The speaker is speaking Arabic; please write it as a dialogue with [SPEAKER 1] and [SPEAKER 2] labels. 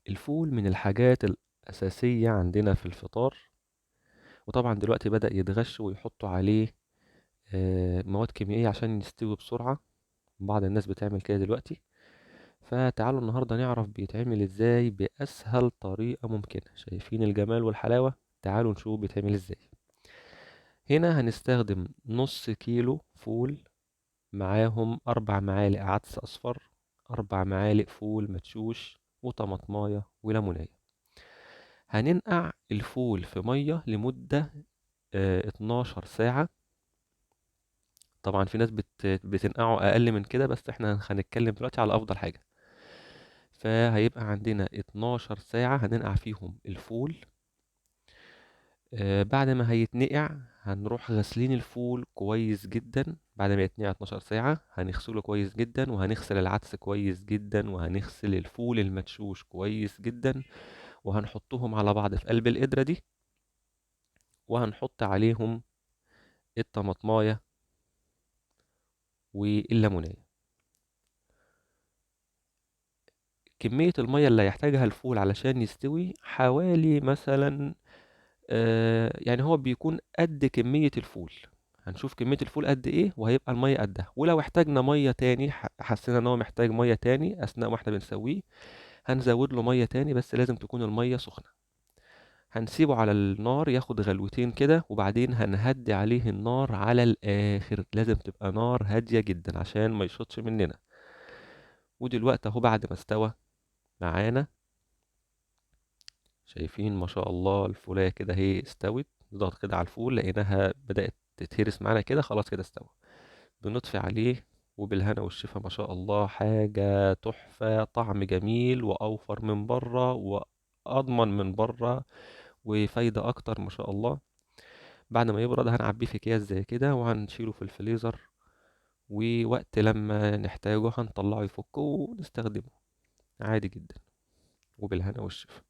[SPEAKER 1] الفول من الحاجات الأساسية عندنا في الفطار، وطبعا دلوقتي بدأ يتغش ويحطوا عليه مواد كيميائية عشان يستوي بسرعة. بعض الناس بتعمل كده دلوقتي. فتعالوا النهاردة نعرف بيتعمل ازاي بأسهل طريقة ممكنة. شايفين الجمال والحلاوة؟ تعالوا نشوف بيتعمل ازاي. هنا هنستخدم نص كيلو فول، معاهم 4 معالق عدس أصفر، 4 معالق فول مدشوش، وطماطماية وليمونية. هننقع الفول في مية لمدة 12 ساعة. طبعا في ناس بتنقعه أقل من كده، بس احنا هنتكلم دلوقتي على أفضل حاجة. فهيبقى عندنا 12 ساعة هننقع فيهم الفول. بعد ما هيتنقع هنروح غسلين الفول كويس جدا. بعد ما يتنقع 12 ساعة هنغسله كويس جدا، وهنغسل العدس كويس جدا، وهنغسل الفول المدشوش كويس جدا، وهنحطهم على بعض في قلب القدرة دي، وهنحط عليهم الطماطماية والليمونية. كمية المية اللي هيحتاجها الفول علشان يستوي حوالي مثلا يعني هو بيكون قد كمية الفول. هنشوف كمية الفول قد ايه وهيبقى المية قدها. ولو احتاجنا مية تاني، حسينا ان هو محتاج مية تاني اثناء ما احنا بنسويه، هنزود له مية تاني، بس لازم تكون المية سخنة. هنسيبه على النار ياخد غلوتين كده، وبعدين هنهدي عليه النار على الاخر. لازم تبقى نار هادية جدا عشان ما يشطش مننا. ودلوقتي اهو بعد ما استوى معانا، شايفين ما شاء الله الفولاية كده هي استوت. نضغط كده على الفول لقيناها بدأت تتهرس معانا كده، خلاص كده استوى. بنطفي عليه، وبالهنا والشفا. ما شاء الله حاجة تحفة، طعم جميل وأوفر من بره وأضمن من بره وفايدة أكتر ما شاء الله. بعد ما يبرد هنعبيه في أكياس زي كده، وهنشيله في الفريزر، ووقت لما نحتاجه هنطلعه يفك ونستخدمه عادي جدا. وبالهنا والشفا.